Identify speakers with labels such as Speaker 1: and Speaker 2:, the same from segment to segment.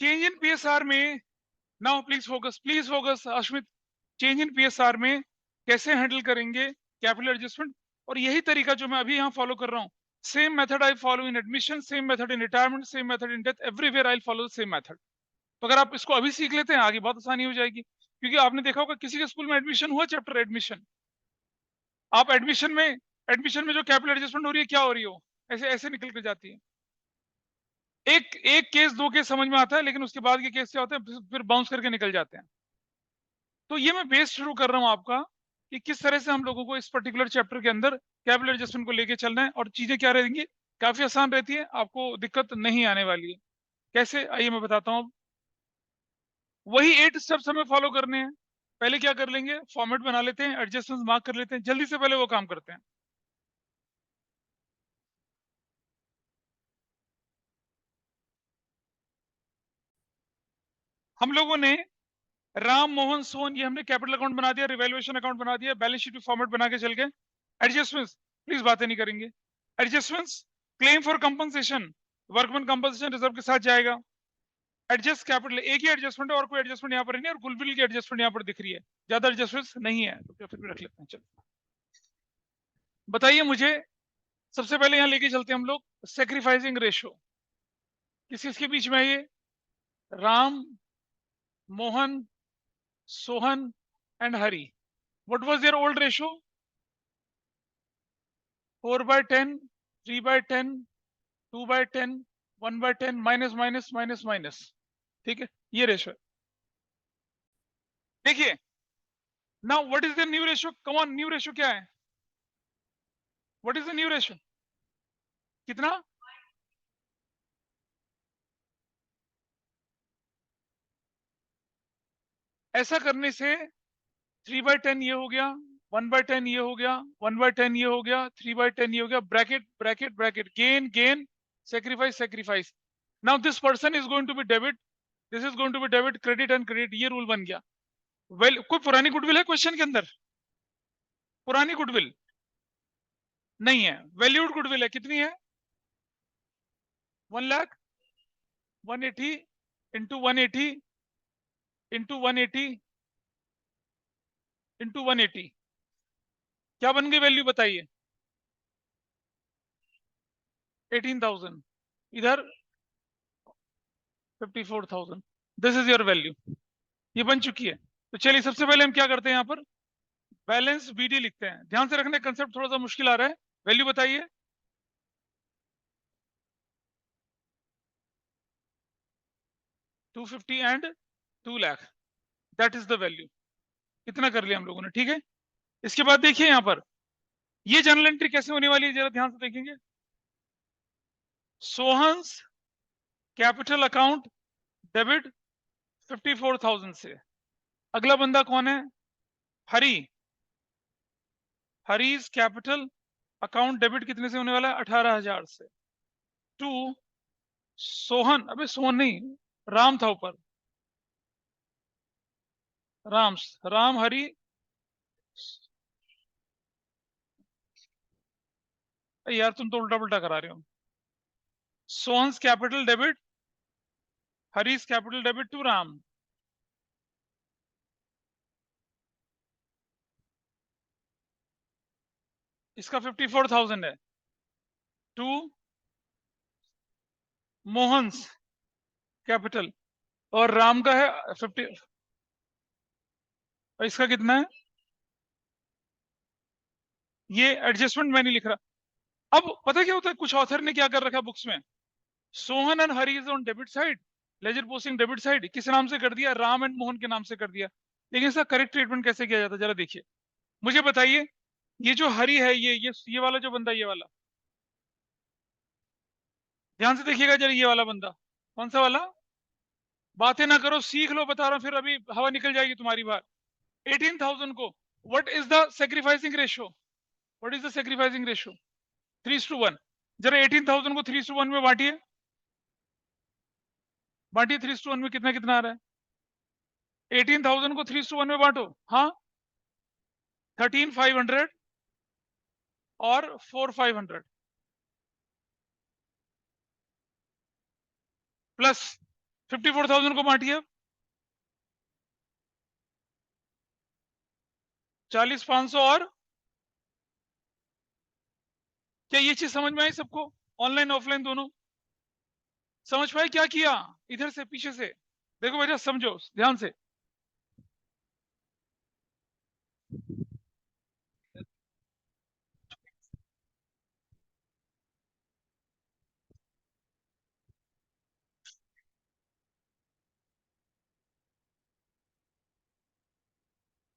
Speaker 1: Change in PSR में, now please focus Ashmit, change in PSR में कैसे हैंडल करेंगे कैपिटल एडजस्टमेंट, और यही तरीका जो मैं अभी यहाँ फॉलो कर रहा हूँ, same method I follow in admission, same method in retirement, same method in death, everywhere I follow the same method. तो अगर आप इसको अभी सीख लेते हैं आगे बहुत आसानी हो जाएगी, क्योंकि आपने देखा होगा किसी के स्कूल में एडमिशन हुआ, चैप्टर एडमिशन, आप एडमिशन में जो कैपिटल एडजस्टमेंट हो रही है क्या हो रही हो, ऐसे ऐसे निकल के जाती है। एक एक केस दो केस समझ में आता है, लेकिन उसके बाद के केस क्या होते हैं फिर बाउंस करके निकल जाते हैं। तो ये मैं बेस शुरू कर रहा हूं आपका कि किस तरह से हम लोगों को इस पर्टिकुलर चैप्टर के अंदर कैपिटल एडजस्टमेंट को लेके चलना है, और चीजें क्या रहेंगी, काफी आसान रहती है, आपको दिक्कत नहीं आने वाली है। कैसे, आइए मैं बताता हूँ। वही 8 स्टेप्स हमें फॉलो करने हैं। पहले क्या कर लेंगे, फॉर्मेट बना लेते हैं, एडजस्टमेंट मार्क कर लेते हैं, जल्दी से पहले वो काम करते हैं। हम लोगों ने राम मोहन सोन, ये हमने कैपिटल अकाउंट बना दिया, रिवैल्यूएशन अकाउंट बना दिया, बैलेंस शीट फॉर्मेट बना के चल गए। एडजस्टमेंट्स प्लीज बातें नहीं करेंगे। Adjustments, claim for compensation, workman compensation reserve के साथ जाएगा। एडजस्ट कैपिटल, एक ही एडजस्टमेंट है और कोई एडजस्टमेंट यहाँ पर नहीं है, और गुडविल की एडजस्टमेंट यहाँ पर दिख रही है, ज्यादा एडजस्टमेंट्स नहीं है, तो फिर भी रख लेते हैं। चलो बताइए मुझे, सबसे पहले यहाँ लेके चलते हैं हम लोग सेक्रीफाइसिंग रेशो। किस किसके बीच में है ये, Ram, Mohan, Sohan and Hari. What was their old ratio, 4/10, 3/10, 2/10, 1/10, minus minus minus minus. ठीक है, ये रेशो है। देखिए now what is the new ratio, come on, new ratio क्या है, what is the new ratio, कितना, ऐसा करने से 3/10 ये हो गया, 1/10 ये हो गया, 1/10 ये हो गया, 3/10 ये हो गया, bracket bracket bracket, gain gain, sacrifice sacrifice. Now this person is going to be debit, this is going to be debit, credit and credit, ये रूल बन गया। वेल, कोई पुरानी गुडविल है क्वेश्चन के अंदर, पुरानी गुडविल नहीं है, वैल्यूड गुडविल है, कितनी है, 1 लाख, 180 इंटू 180 इंटू 180 इंटू 180, क्या बन गई वैल्यू बताइए, 18,000, इधर 54,000, दिस इज योर वैल्यू, ये बन चुकी है। तो चलिए सबसे पहले हम क्या करते हैं, यहाँ पर बैलेंस बीडी लिखते हैं, ध्यान से रखने, कंसेप्ट थोड़ा सा मुश्किल आ रहा है। वैल्यू बताइए, 250 and 2 lakh, that is the value. इतना कर लिया हम लोगों ने, ठीक है। इसके बाद देखिए यहाँ पर ये जर्नल एंट्री कैसे होने वाली है, जरा ध्यान से देखेंगे। सोहन्स कैपिटल अकाउंट डेबिट 54,000 से। अगला बंदा कौन है, हरी, हरीज कैपिटल अकाउंट डेबिट कितने से होने वाला है, 18,000 से। टू सोहन, अबे सोहन नहीं, राम था ऊपर, राम हरी, यार तुम तो उल्टा पुल्टा करा रहे हो। Sohan's capital debit, Hari's capital debit to Ram, इसका 54,000 है। टू मोहन्स कैपिटल, और राम का है 50, इसका कितना है, ये एडजस्टमेंट मैं नहीं लिख रहा। अब पता क्या होता है, कुछ ऑथर ने क्या कर रखा है बुक्स में, Sohan and Hari is on debit side, ledger posting debit side, किस नाम से कर दिया, राम एंड मोहन के नाम से कर दिया। लेकिन इसका करेक्ट ट्रीटमेंट कैसे किया जाता है, जरा देखिए मुझे बताइए। ये जो हरी है, ये वाला जो बंदा, ये वाला, ध्यान से देखिएगा जरा, ये वाला बंदा कौन सा वाला, बातें ना करो, सीख लो, बता रहा हूं, फिर अभी हवा निकल जाएगी तुम्हारी बाहर। 18,000 को, what is the sacrificing ratio, what is the sacrificing ratio, 3:1। जरा 18,000 को 3:1 में बांटिए, बांटिए 3:1 में, कितना कितना आ रहा है, 18,000 को 3:1 में बांटो, हाँ, 13,500 और 4,500 प्लस 54,000 को बांटिए, 40,500 और क्या ये चीज समझ में आई सबको? ऑनलाइन ऑफलाइन दोनों समझ पाए? क्या किया इधर से पीछे से? देखो बेटा समझो ध्यान से।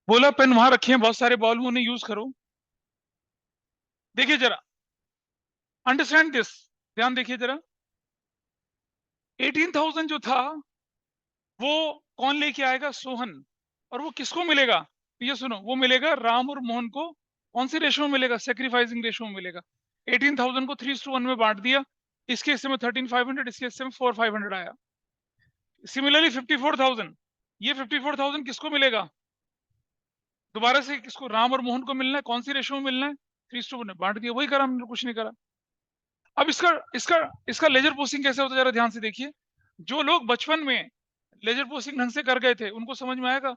Speaker 1: बोला पेन वहां रखे हैं, बहुत सारे बॉल, उन्हें यूज करो। देखिए जरा, अंडरस्टैंड दिस, ध्यान देखिए जरा। 18,000 जो था वो कौन लेके आएगा? सोहन। और वो किसको मिलेगा? ये सुनो, वो मिलेगा राम और मोहन को। कौन सी रेशो में मिलेगा? सेक्रीफाइसिंग रेशो में मिलेगा। 18,000 को 3:1 में बांट दिया। इसके हिस्से में 13,500, इसके हिस्से में 4,500 आया। सिमिलरली 54,000, ये 54,000 किसको मिलेगा? दोबारा से किसको? राम और मोहन को मिलना है। कौन सी रेशो में मिलना है? 3:1 में बांट दिया। वही करा हमने, कुछ नहीं करा। अब इसका इसका इसका लेजर पोस्टिंग कैसे होता है जरा ध्यान से देखिए। जो लोग बचपन में लेजर पोस्टिंग ढंग से कर गए थे उनको समझ में आएगा,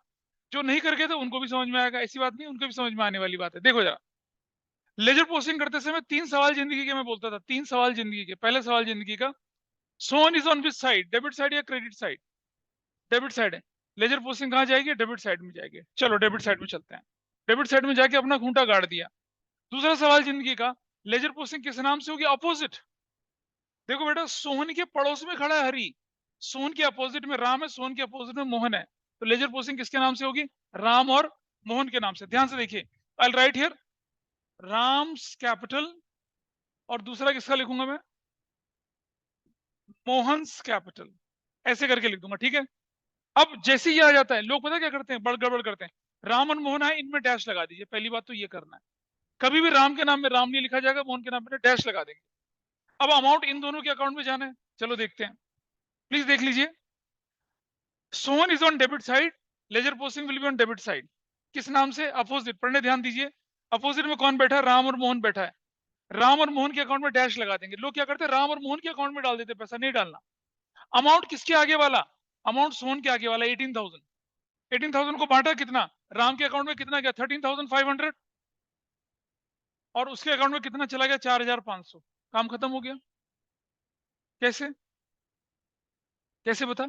Speaker 1: जो नहीं कर गए थे उनको भी समझ में आएगा। ऐसी बात नहीं, उनको भी समझ में आने वाली बात है। देखो जरा, लेजर पोस्टिंग करते समय 3 सवाल जिंदगी के मैं बोलता था, 3 सवाल जिंदगी के। पहले सवाल जिंदगी का, Sohan is on which side? Debit side या क्रेडिट साइड? डेबिट साइड है। लेजर पोस्टिंग कहाँ जाएगी? डेबिट साइड में जाएगी। चलो डेबिट साइड में चलते हैं। डेबिट साइड में जाके अपना खूंटा गाड़ दिया। दूसरा सवाल जिंदगी का, लेजर पोस्टिंग किस नाम से होगी? अपोजिट। देखो बेटा, सोहन के पड़ोस में खड़ा है हरि, सोहन के अपोजिट में राम है, सोहन के अपोजिट में मोहन है। तो लेजर पोस्टिंग किसके नाम से होगी? राम और मोहन के नाम से। ध्यान से देखिए, आई राइट हियर राम्स कैपिटल, और दूसरा किसका लिखूंगा मैं? मोहन्स कैपिटल। ऐसे करके लिख दूंगा, ठीक है। अब जैसे ये आ जाता है, लोग पता क्या करते हैं? बड़ गड़बड़ करते हैं। राम और मोहन है, इनमें डैश लगा दीजिए। पहली बात तो ये करना है, कभी भी राम के नाम में राम नहीं लिखा जाएगा, मोहन के नाम में डैश लगा देंगे। अब अमाउंट इन दोनों के अकाउंट में जाना है, चलो देखते हैं। प्लीज देख लीजिए, Sohan is on debit side, ledger posting will be on debit side. किस नाम से? अपोजिट। पढ़ने ध्यान दीजिए, अपोजिट में कौन बैठा है? राम और मोहन बैठा है। राम और मोहन के अकाउंट में डैश लगा देंगे। लोग क्या करते हैं? राम और मोहन के अकाउंट में डाल देते, पैसा नहीं डालना। अमाउंट किसके आगे वाला? अमाउंट सोहन के आगे वाला, 18,000। 18,000 को बांटा कितना? राम के अकाउंट में कितना गया? 13,500। और उसके अकाउंट में कितना चला गया? 4,500। काम खत्म हो गया। कैसे? कैसे बता?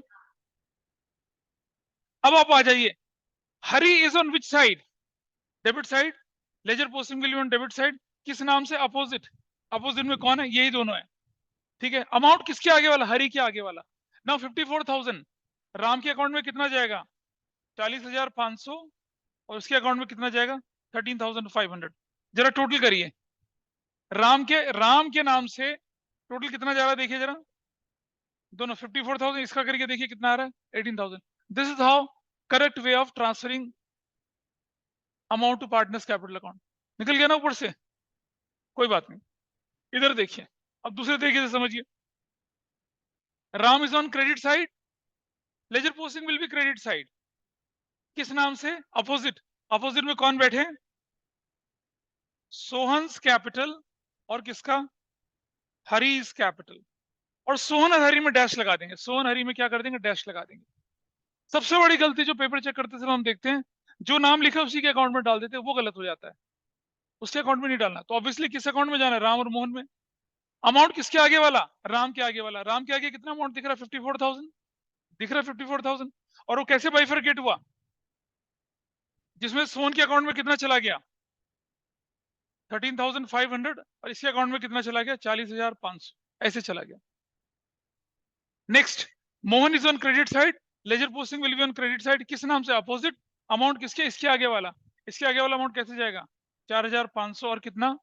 Speaker 1: अब आप आ जाइए, Hari is on which side? Debit side. Ledger posting will be on debit side. किस नाम से? अपोजिट। अपोजिट में कौन है? यही दोनों है, ठीक है। अमाउंट किसके आगे वाला? हरी के आगे वाला। नाउ 54,000 राम के अकाउंट में कितना जाएगा? 40,500। और उसके अकाउंट में कितना जाएगा? 13,500। जरा टोटल करिए, राम के नाम से टोटल कितना जा रहा है देखिए जरा। दोनों 54,000 इसका करके देखिए कितना आ रहा है? 18,000। This is how correct way of transferring amount to partners capital account. निकल गया ना ऊपर से? कोई बात नहीं, इधर देखिए। अब दूसरे तरीके से समझिए, Ram is on credit side, ledger posting will B credit side. किस नाम से? अपोजिट। अपोजिट में कौन बैठे? सोहन्स कैपिटल और किसका? हरीज कैपिटल। और सोहन और हरी में डैश लगा देंगे। सोहन हरी में क्या कर देंगे? डैश लगा देंगे। सबसे बड़ी गलती जो पेपर चेक करते समय हम देखते हैं, जो नाम लिखा है उसी के अकाउंट में डाल देते हैं, वो गलत हो जाता है। उसके अकाउंट में नहीं डालना। तो ऑब्वियसली किस अकाउंट में जाना है? राम और मोहन में। अमाउंट किसके आगे वाला? राम के आगे वाला। राम के आगे कितना अमाउंट दिख रहा है? 54,000 दिख रहा है, 54,000। और वो कैसे बाइफरकेट हुआ? जिसमें सोहन के अकाउंट में कितना चला गया? 13,500। और इसके अकाउंट में कितना चला गया? 40,500। ऐसे चला गया। Next, Mohan is on credit side, ledger posting will be on credit side. किस नाम से? अपोजिट। अमाउंट किसके? इसके आगे वाला। इसके आगे वाला अमाउंट कैसे जाएगा? 4,500 और कितना?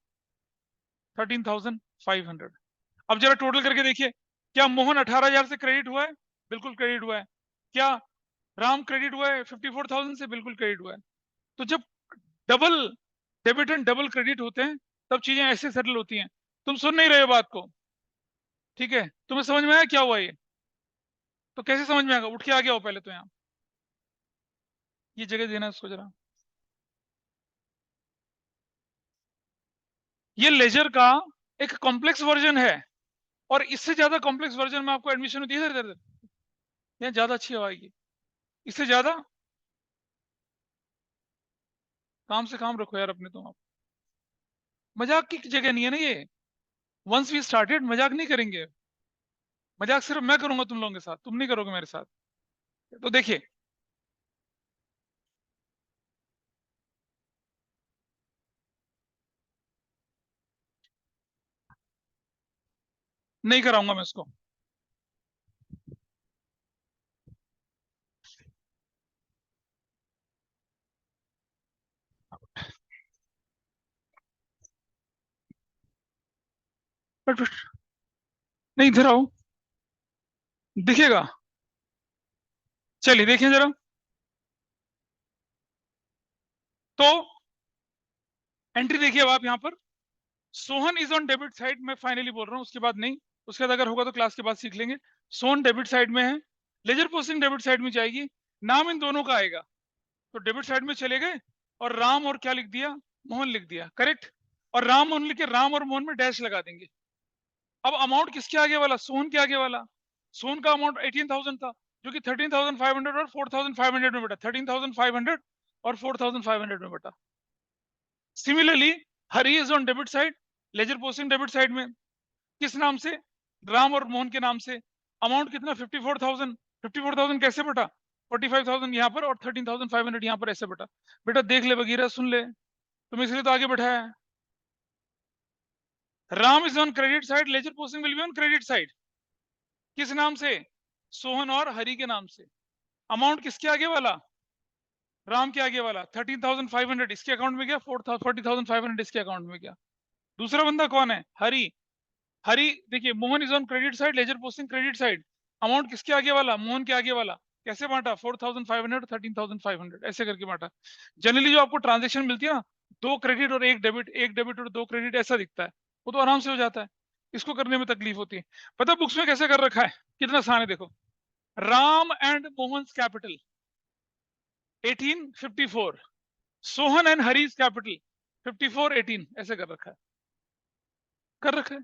Speaker 1: 13,500। अब जरा टोटल करके देखिए, क्या मोहन 18,000 से क्रेडिट हुआ है? बिल्कुल क्रेडिट हुआ है। क्या राम क्रेडिट हुआ है 54,000 से? बिल्कुल क्रेडिट हुआ है। तो जब double debit and double credit होते हैं तब चीजें ऐसे सेटल होती हैं। तुम सुन नहीं रहे हो बात को, ठीक है? तुम्हें समझ में आया क्या हुआ ये? तो कैसे समझ में आएगा? उठ के आ गया हो पहले तो यहाँ, ये जगह देना इसको जरा। ये लेजर का एक कॉम्प्लेक्स वर्जन है, और इससे ज्यादा कॉम्प्लेक्स वर्जन में आपको एडमिशन होती है। इधर इधर या ज्यादा अच्छी हवा आएगी? इससे ज्यादा? काम से काम रखो यार अपने, तुम आप मजाक की जगह नहीं है ना ये। वंस वी स्टार्टेड मजाक नहीं करेंगे। मजाक सिर्फ मैं करूंगा तुम लोगों के साथ, तुम नहीं करोगे मेरे साथ। तो देखिए, नहीं कराऊंगा मैं इसको। बट नहीं, इधर आओ, दिखेगा। चलिए देखिए जरा। तो एंट्री देखिए अब आप यहाँ पर, Sohan is on debit side, मैं फाइनली बोल रहा हूँ, उसके बाद नहीं। उसके बाद अगर होगा तो क्लास के बाद सीख लेंगे। सोहन डेबिट साइड में है, लेजर पोस्टिंग डेबिट साइड में जाएगी। नाम इन दोनों का आएगा, तो डेबिट साइड में चले गए, और राम और क्या लिख दिया, मोहन लिख दिया, करेक्ट। और राम मोहन लिख के राम और मोहन में डैश लगा देंगे। अब अमाउंट किसके आगे वाला, सोहन के आगे वाला। सोहन का अमाउंट 18,000 था, जो कि 13,500 और 4,500 में बटा, 13,500 और 4,500 में बटा। Similarly Hari is on debit side, ledger posting debit side में, किस नाम से, राम और मोहन के नाम से। अमाउंट कितना, 54,000। 54,000 कैसे बटा, 45,000 यहाँ पर और 13,500 यहाँ पर, ऐसे बटा। बेटा देख ले बगीरा, सुन ले, तुम इसलिए तो आगे बैठा है। Ram is on credit side, ledger posting will be on credit side, किस नाम से, सोहन और हरि के नाम से। अमाउंट किसके आगे वाला, राम के आगे वाला, 13,500 इसके अकाउंट में गया, 40,500 इसके अकाउंट में गया। दूसरा बंदा कौन है, हरि। हरी देखिए, Mohan is on credit side, ledger posting credit side. Amount किसके आगे वाला, मोहन के आगे वाला। कैसे बांटा, 4,500 13,500 ऐसे करके बांटा। जनरली जो आपको ट्रांजेक्शन मिलती है ना, दो क्रेडिट और एक डेबिट, एक डेबिट और दो क्रेडिट, ऐसा दिखता है, वो तो आराम से हो जाता है। इसको करने में तकलीफ होती है। पता बुक्स में कैसे कर रखा है, कितना आसान है देखो। Ram and Mohan capital 1854, Sohan and Hari's capital 5418, ऐसे कर रखा है, कर रखा है।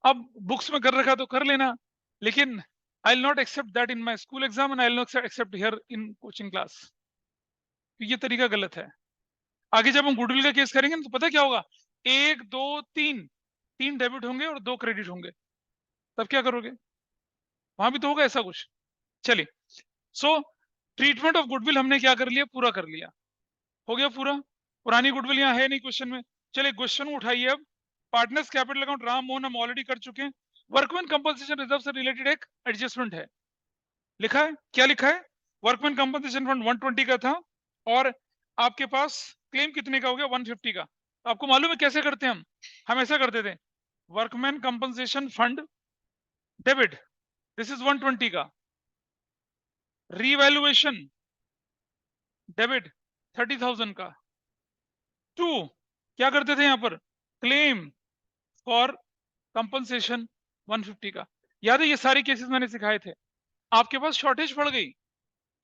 Speaker 1: अब बुक्स में कर रखा तो कर लेना, लेकिन I will not accept that in my school exam and I will not accept here in coaching class. ये तरीका गलत है। आगे जब हम गुडविल का केस करेंगे ना, तो पता क्या होगा, एक दो तीन, तीन डेबिट होंगे और दो क्रेडिट होंगे, तब क्या करोगे, वहां भी तो होगा ऐसा कुछ। चलिए, सो ट्रीटमेंट ऑफ गुडविल हमने क्या कर लिया, पूरा कर लिया, हो गया पूरा। पुरानी गुडविल यहाँ है नहीं क्वेश्चन में। चलिए क्वेश्चन उठाइए अब। Partners capital account Ram Mohan हम ऑलरेडी कर चुके हैं। वर्कमैन कंपनसेशन रिजर्व से रिलेटेड एक एडजस्टमेंट है, लिखा है, क्या लिखा है, वर्कमैन कंपनसेशन फंड 120 का था, और आपके पास क्लेम कितने का हो गया, 150 का। तो आपको मालूम है कैसे करते हैं हम ऐसा करते थे, workman compensation fund debit, this is 120 का, रीवैल्यूएशन डेबिट 30,000 का, टू क्या करते थे यहाँ पर, क्लेम फॉर कंपनसेशन 150 का। याद है ये सारे केसेस मैंने सिखाए थे। आपके पास शॉर्टेज पड़ गई,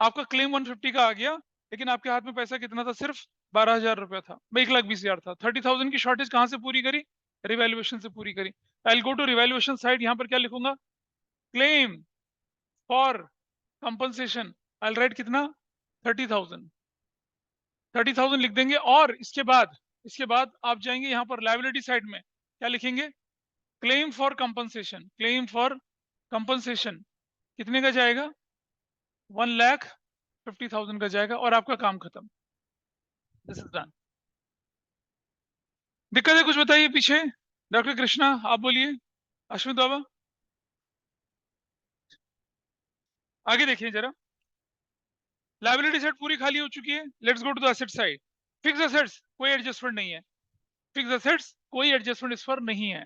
Speaker 1: आपका क्लेम 150 का आ गया, लेकिन आपके हाथ में पैसा कितना था, सिर्फ 12,000 रुपया था, 1,20,000 था। 30,000 की शॉर्टेज कहां से पूरी करी, रिवैल्यूएशन से पूरी करी। I will go to revaluation side, यहां पर क्या लिखूंगा, claim for compensation, I will write कितना, 30,000, 30,000 लिख देंगे। और इसके बाद आप जाएंगे यहाँ पर लायबिलिटी साइड में, क्या लिखेंगे, claim for compensation, claim for compensation कितने का जाएगा, 1,50,000 का जाएगा, और आपका काम खत्म। This is done. दिक्कत है कुछ बताइए पीछे, डॉक्टर कृष्णा आप बोलिए, अश्विन बाबा आगे देखिए जरा। लायबिलिटी साइड पूरी खाली हो चुकी है, let's go to the asset side. Fix assets कोई एडजस्टमेंट नहीं है, फिक्स एसेट्स कोई एडजस्टमेंट इस पर नहीं है।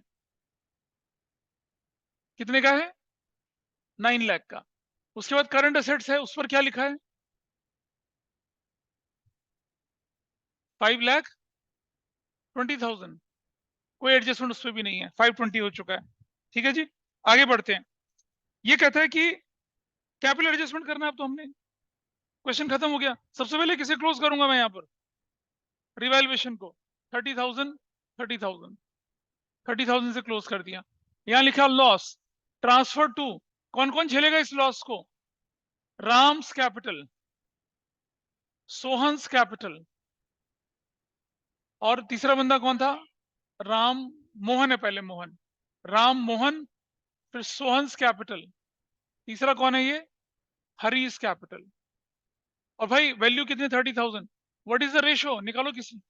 Speaker 1: कितने का है, 9 लाख का। उसके बाद करंट एसेट्स है, उस पर क्या लिखा है, 5,20,000, कोई एडजस्टमेंट उस पर भी नहीं है, 520 हो चुका है। ठीक है जी, आगे बढ़ते हैं। ये कहता है कि कैपिटल एडजस्टमेंट करना है, अब तो हमने क्वेश्चन खत्म हो गया। सबसे पहले किसे क्लोज करूंगा मैं यहाँ पर, रिवैल्यूएशन को, 30,000, 30,000, 30,000 से क्लोज कर दिया। यहाँ लिखा लॉस ट्रांसफर टू कौन कौन झेलेगा इस लॉस को? राम्स कैपिटल, सोहन्स कैपिटल, और तीसरा बंदा कौन था? राम मोहन है, पहले मोहन, राम मोहन, फिर सोहन्स कैपिटल, तीसरा कौन है ये? हरीस कैपिटल। और भाई वैल्यू कितनी? 30,000। What is the ratio? निकालो किसी।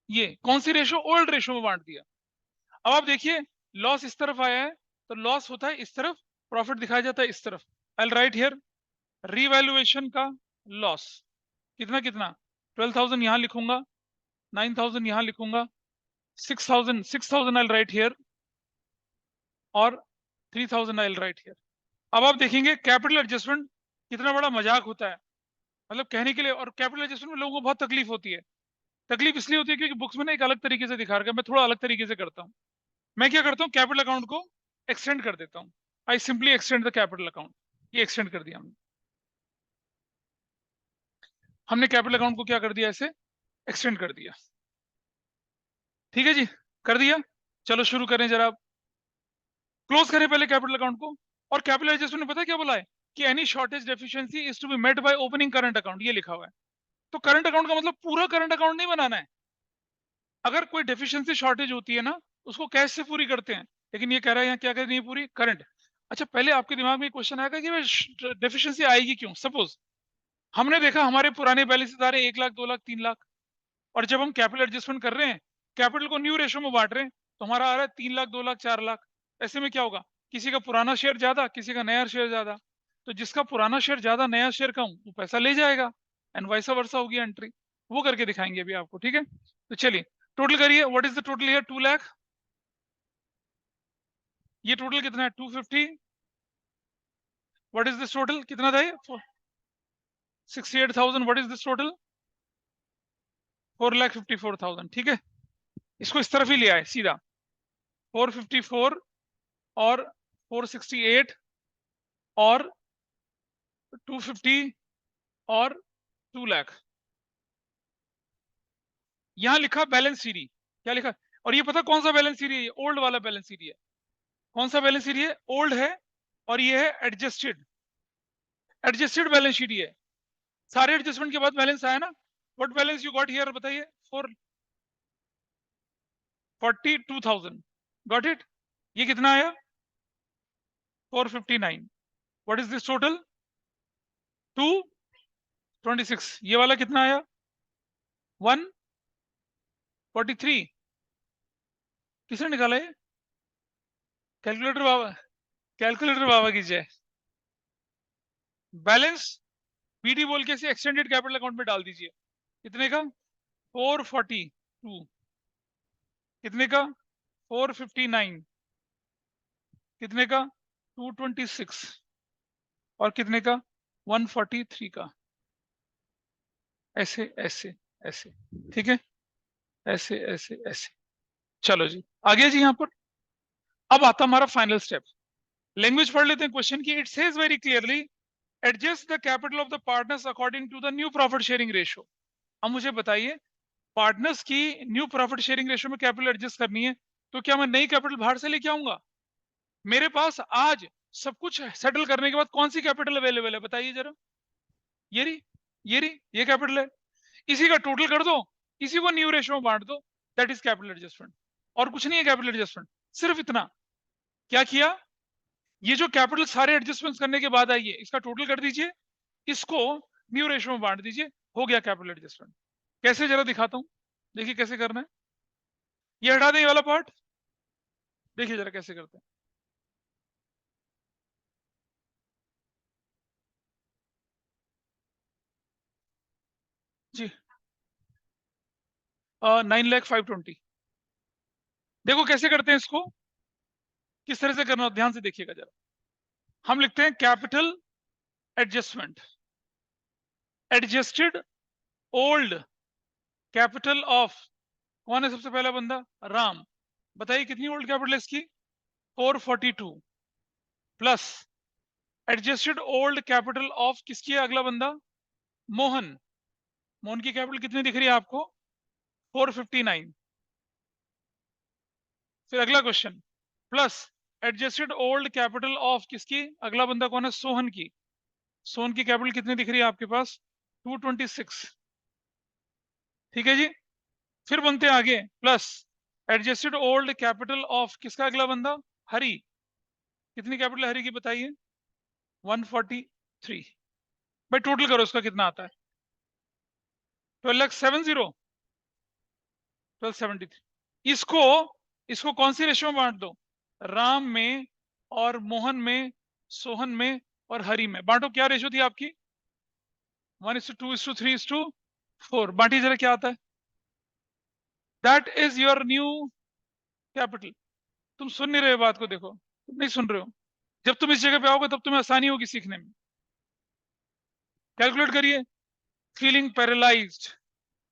Speaker 1: ये कौन सी रेशो? ओल्ड रेशो में बांट दिया। अब आप देखिए, लॉस इस तरफ आया है तो लॉस होता है इस तरफ, प्रॉफिट दिखाया जाता है इस तरफ। आई विल राइट हियर रीवैल्यूएशन का लॉस कितना कितना? 12,000 यहां लिखूंगा, 9,000 यहां लिखूंगा, 6,000 आई विल राइट हियर, और 3,000 आई विल राइट हियर। अब आप देखेंगे कैपिटल एडजस्टमेंट कितना बड़ा मजाक होता है, मतलब कहने के लिए। और कैपिटल एडजस्टमेंट में लोगों को बहुत तकलीफ होती है। तकलीफ इसलिए होती है क्योंकि बुक्स में ना एक अलग तरीके से दिखा रखा है, मैं थोड़ा अलग तरीके से करता हूँ। मैं क्या करता हूँ, कैपिटल अकाउंट को एक्सटेंड कर देता हूँ। I simply extend the capital account. ये एक्सटेंड कर दिया हमने कैपिटल अकाउंट को क्या कर दिया, ऐसे एक्सटेंड कर दिया। ठीक है जी, कर दिया। चलो शुरू करें जरा। क्लोज करें पहले कैपिटल अकाउंट को। और कैपिटल एडजस्टमेंट ने पता क्या बोला है कि any shortage deficiency is to be met by opening current account, ये लिखा हुआ है। तो करंट अकाउंट का मतलब पूरा करंट अकाउंट नहीं बनाना है। अगर कोई डेफिशिएंसी शॉर्टेज होती है ना, उसको कैश से पूरी करते हैं, लेकिन ये कह रहा है यहाँ क्या करनी है, पूरी करंट। अच्छा, पहले आपके दिमाग में क्वेश्चन आएगा कि डेफिशिएंसी आएगी क्यों? सपोज हमने देखा हमारे पुराने बैलेंसेस आ रहे हैं 1 लाख, 2 लाख, 3 लाख, और जब हम कैपिटल एडजस्टमेंट कर रहे हैं, कैपिटल को न्यू रेशो में बांट रहे हैं, तो हमारा आ रहा है 3 लाख, 2 लाख, 4 लाख। ऐसे में क्या होगा, किसी का पुराना शेयर ज्यादा, किसी का नया शेयर ज्यादा, तो जिसका पुराना शेयर ज्यादा, नया शेयर कम, वो पैसा ले जाएगा, एंड वाइसा वर्सा होगी एंट्री। वो करके दिखाएंगे अभी आपको, ठीक है? तो चलिए टोटल करिए। What is the total here? 2 lakh. ये टोटल कितना है? 250। What is this total? कितना था ये? 68,000। What is this total? 4,54,000। ठीक है, इसको इस तरफ ही ले आए सीधा। 454 और 468 और 250 और 2 लाख। यहां लिखा बैलेंस सीडी, क्या लिखा? और ये पता कौन सा बैलेंस सीडी है? ओल्ड वाला बैलेंस सीडी है। कौन सा बैलेंस सीडी है? ओल्ड है। और ये है एडजस्टेड, एडजस्टेड बैलेंस शीट है। सारे एडजस्टमेंट के बाद बैलेंस आया ना। What balance you got here? बताइए। 442,000। Got it? ये कितना आया? 459। What is this total? 226। ये वाला कितना आया? 143। किसने निकाला ये? कैलकुलेटर बाबा, कैलकुलेटर बाबा की जय। बैलेंस बीडी बोल के एक्सटेंडेड कैपिटल अकाउंट में डाल दीजिए। कितने का? 442। कितने का? 459। कितने का? 226। और कितने का? 143 का। ऐसे ऐसे ऐसे, ठीक है, ऐसे ऐसे ऐसे। चलो जी, आगे जी। यहां पर अब आता हमारा फाइनल स्टेप। लैंग्वेज पढ़ लेते हैं क्वेश्चन की। It says very clearly, adjust the capital of the partners according to the new profit sharing ratio. अब मुझे बताइए, पार्टनर्स की न्यू प्रॉफिट शेयरिंग रेशियो में कैपिटल एडजस्ट करनी है, तो क्या मैं नई कैपिटल बाहर से लेके आऊंगा? मेरे पास आज सब कुछ सेटल करने के बाद कौन सी कैपिटल अवेलेबल है? बताइए जरा। ये रही, ये रही, ये कैपिटल है। इसी का टोटल कर दो, इसी को न्यू रेशियो में बांट दो, दैट इज कैपिटल एडजस्टमेंट। और कुछ नहीं है कैपिटल एडजस्टमेंट, सिर्फ इतना। क्या किया? ये जो कैपिटल सारे एडजस्टमेंट्स करने के बाद आई है, इसका टोटल कर दीजिए, इसको न्यू रेशियो में बांट दीजिए, हो गया कैपिटल एडजस्टमेंट। कैसे? जरा दिखाता हूं, देखिए कैसे करना है। ये हटा दें ये वाला पार्ट, देखिए जरा कैसे करते हैं जी। 9,05,20। देखो कैसे करते हैं इसको, किस तरह से करना, ध्यान से देखिएगा जरा। हम लिखते हैं capital adjustment, adjusted old capital of, कौन है सबसे पहला बंदा? राम। बताइए कितनी ओल्ड कैपिटल है इसकी? 442 plus adjusted old capital of किसकी है अगला बंदा? मोहन। मोहन की कैपिटल कितनी दिख रही है आपको? 459 फिर अगला question, plus adjusted old capital of किसकी, अगला बंदा कौन है, सोहन की। सोहन की कैपिटल कितनी दिख रही है आपके पास, 226। ठीक है जी। फिर बनते हैं आगे, plus adjusted old capital of किसका, अगला बंदा हरी। कितनी कैपिटल हरी की बताइए, 143। भाई टोटल करो उसका कितना आता है, 12,70, 1273। इसको इसको कौन सी रेशियो में बांट दो, राम में और मोहन में, सोहन में और हरी में बांटो। क्या रेशियो थी आपकी, 1:2:3:4। बांटी जरा, क्या आता है, that is your new capital. तुम सुन नहीं रहे हो बात को, देखो तुम नहीं सुन रहे हो। जब तुम इस जगह पे आओगे तब तुम्हें आसानी होगी सीखने में। कैलकुलेट करिए, feeling paralysed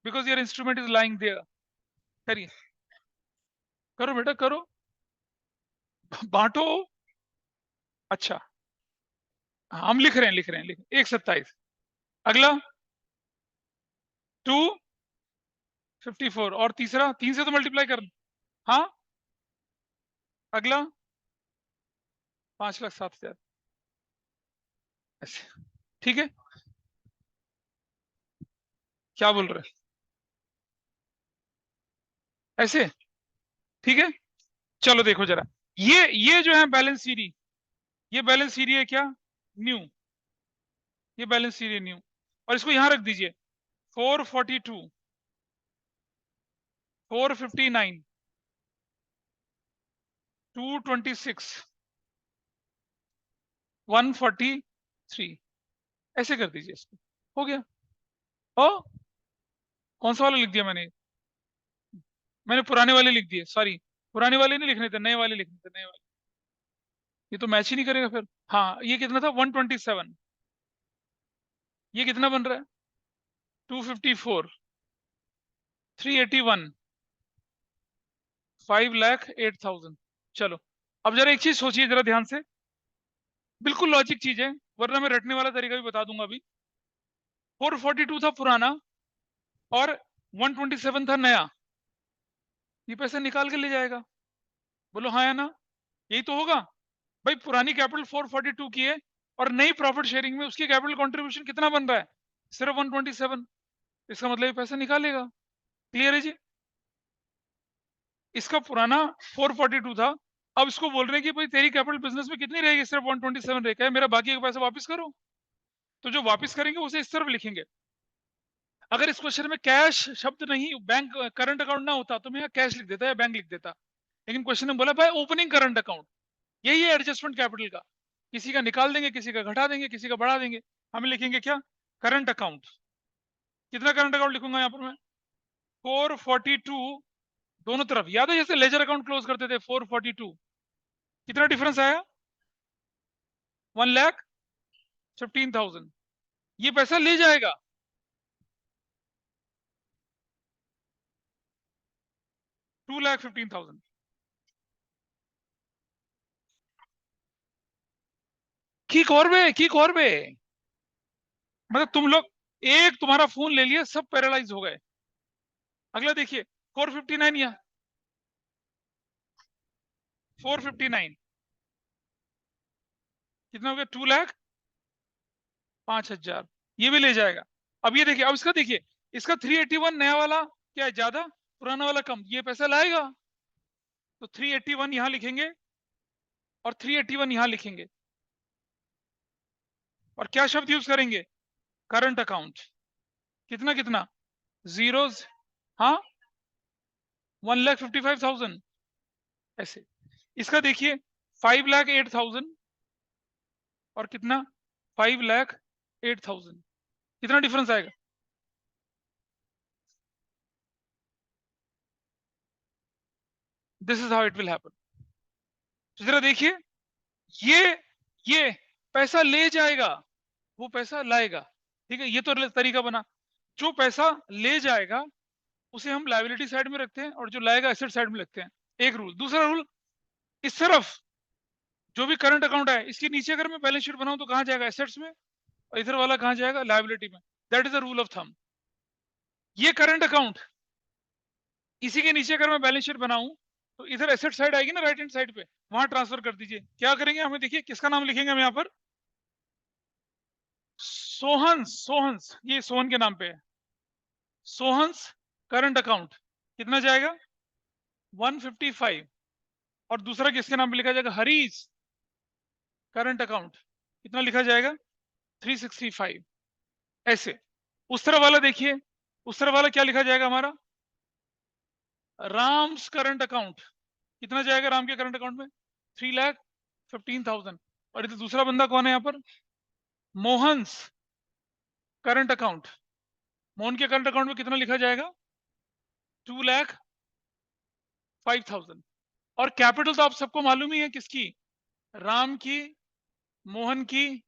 Speaker 1: because your instrument is lying there. करिए, करो बेटा करो, बांटो। अच्छा, हाँ, हम लिख रहे हैं, लिख रहे हैं, लिख 1:27। अगला 2:54 और तीसरा 3 से तो मल्टीप्लाई कर, हाँ। अगला 5,07,000 ऐसे। ठीक है, क्या बोल रहे हैं ऐसे, ठीक है। चलो देखो जरा, ये जो है बैलेंस सीरी, ये बैलेंस सीरी है क्या, न्यू। ये बैलेंस सीरी न्यू, और इसको यहां रख दीजिए, 442, 459, 226, 143, ऐसे कर दीजिए इसको। हो गया। ओ, कौन सा वाला लिख दिया मैंने, मैंने पुराने वाले लिख दिए, सॉरी। पुराने वाले नहीं लिखने थे, नए वाले लिखने थे, नए वाले। ये तो मैच ही नहीं करेगा फिर। हाँ, ये कितना था, 127। ये कितना बन रहा है, 254, 381, 5,08,000। चलो, अब जरा एक चीज सोचिए जरा ध्यान से, बिल्कुल लॉजिक चीज है, वरना मैं रटने वाला तरीका भी बता दूंगा अभी। 442 था पुराना और 127 था नया, ये पैसा निकाल के ले जाएगा। बोलो हाँ या ना, यही तो होगा। भाई पुरानी कैपिटल 442 की है और नई प्रॉफिट शेयरिंग में उसकी कैपिटल कंट्रीब्यूशन कितना बन रहा है, सिर्फ 127। इसका मतलब ये पैसा निकालेगा। क्लियर है जी। इसका पुराना 442 था, अब इसको बोल रहे हैं कि भाई तेरी कैपिटल बिजनेस में कितनी रहेगी, सिर्फ 127 रहेगा, मेरा बाकी का पैसा वापस करो। तो जो वापस करेंगे उसे इस तरफ लिखेंगे। अगर इस क्वेश्चन में कैश शब्द नहीं, बैंक करंट अकाउंट ना होता तो मैं यहाँ कैश लिख देता या बैंक लिख देता, लेकिन क्वेश्चन में बोला भाई ओपनिंग करंट अकाउंट। यही है एडजस्टमेंट कैपिटल का, किसी का निकाल देंगे, किसी का घटा देंगे, किसी का बढ़ा देंगे। हम लिखेंगे क्या, करंट अकाउंट। कितना करंट अकाउंट लिखूंगा यहाँ पर मैं, 442, दोनों तरफ। याद है जैसे लेजर अकाउंट क्लोज करते थे, 442। कितना डिफरेंस आया, 1,15,000। ये पैसा ले जाएगा, 2,15,000। की कॉर्बे, की कॉर्बे, मतलब तुम लोग, एक तुम्हारा फोन ले लिया, सब पैरालाइज हो गए। अगला देखिए, 459, या 459 कितना हो गया, 2,05,000। ये भी ले जाएगा। अब ये देखिए, अब इसका देखिए, इसका 381 नया वाला क्या है, ज्यादा, पुराना वाला कम, ये पैसा लाएगा। तो 381 यहां लिखेंगे और 381 यहां लिखेंगे, और क्या शब्द यूज करेंगे, करंट अकाउंट। कितना कितना, जीरोज, हाँ, 1,55,000 ऐसे। इसका देखिए, 5,08,000 और कितना, 5,08,000। कितना डिफरेंस आएगा, this is how it will happen. तो जरा देखिए, ये ये पैसा ले जाएगा, वो पैसा लाएगा। ठीक है, ये तो तरीका बना। जो पैसा ले जाएगा उसे हम लायबिलिटी साइड में रखते हैं, और जो लाएगा एसेट साइड में रखते हैं। एक रूल। दूसरा रूल, इस तरफ जो भी करंट अकाउंट है, इसके नीचे अगर मैं बैलेंस शीट बनाऊं तो कहां जाएगा, एसेट्स में, और इधर वाला कहां जाएगा, लायबिलिटी में। That is the rule of thumb. ये करंट अकाउंट, इसी के नीचे अगर मैं बैलेंस शीट बनाऊं तो इधर एसेट साइड आएगी ना राइट हैंड साइड पे, वहां ट्रांसफर कर दीजिए। क्या करेंगे, हमें देखिए किसका नाम लिखेंगे हम यहाँ पर, सोहंस। सोहंस, ये सोहन के नाम पे है। सोहंस करंट अकाउंट कितना जाएगा 155, और दूसरा किसके नाम पे लिखा जाएगा, हरीश करंट अकाउंट कितना लिखा जाएगा 365। ऐसे उस तरह वाला देखिए, उस तरह वाला क्या लिखा जाएगा हमारा, राम्स करंट अकाउंट कितना जाएगा राम के करंट अकाउंट में 3,15,000। और इधर दूसरा बंदा कौन है यहाँ पर, मोहन्स करंट अकाउंट, मोहन के करंट अकाउंट में कितना लिखा जाएगा 2,05,000। और कैपिटल तो आप सबको मालूम ही है किसकी, राम की, मोहन की,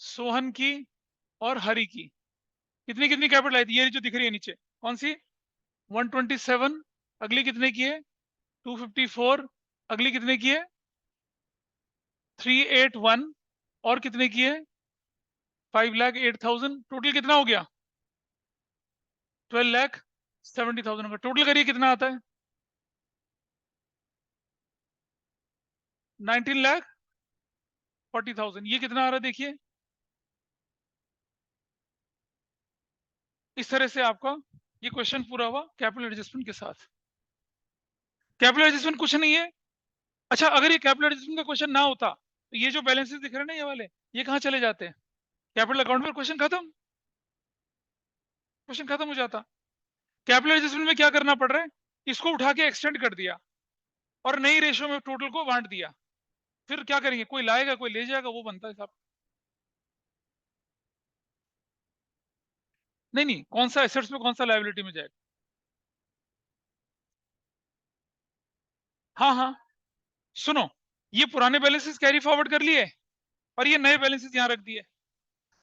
Speaker 1: सोहन की और हरि की। कितनी कितनी कैपिटल आई थी, ये जो दिख रही है नीचे कौन सी 127, अगली कितने की है 254, अगली कितने की है 381, और कितने की है 5,08,000। टोटल कितना हो गया 12,70,000 का टोटल करिए कितना आता है 19,40,000। ये कितना आ रहा है देखिए, इस तरह से आपका ये क्वेश्चन पूरा हुआ कैपिटल एडजस्टमेंट के साथ। कैपिटल एडजस्टमेंट कुछ नहीं है। अच्छा, अगर ये कैपिटल एडजस्टमेंट का क्वेश्चन ना होता तो ये जो बैलेंसेस दिख रहे हैं ना ये वाले, ये कहाँ चले जाते हैं, कैपिटल अकाउंट में, क्वेश्चन खत्म, क्वेश्चन खत्म हो जाता। कैपिटल एडजस्टमेंट में क्या करना पड़ रहा है, इसको उठा के एक्सटेंड कर दिया और नई रेशियो में टोटल को बांट दिया। फिर क्या करेंगे, कोई लाएगा कोई ले जाएगा, वो बनता है साहब। नहीं नहीं, कौन सा एसेट्स में कौन सा लायबिलिटी में जाएगा। हाँ हाँ, सुनो, ये पुराने बैलेंसेस कैरी फॉरवर्ड कर लिए और ये नए बैलेंसेस यहाँ रख दिए।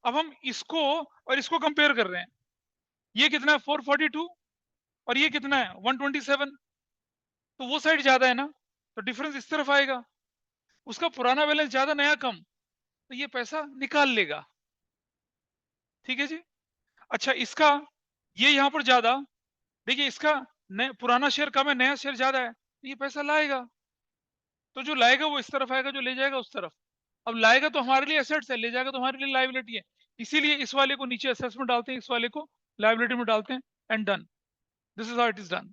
Speaker 1: अब हम इसको और इसको कंपेयर कर रहे हैं, ये कितना है 442 और ये कितना है 127, तो वो साइड ज्यादा है ना, तो डिफरेंस इस तरफ आएगा। उसका पुराना बैलेंस ज्यादा नया कम, तो ये पैसा निकाल लेगा। ठीक है जी। अच्छा, इसका ये यहाँ पर ज्यादा, देखिए इसका पुराना शेयर कम है, नया शेयर ज्यादा है, तो ये पैसा लाएगा। तो जो लाएगा वो इस तरफ आएगा, जो ले जाएगा उस तरफ। अब लाएगा तो हमारे लिए एसेट्स है, ले जाएगा तो हमारे लिए लायबिलिटी है। इसीलिए इस वाले को नीचे एसेट्स में डालते हैं, इस वाले को लायबिलिटी में डालते हैं, and done. This is how it is done.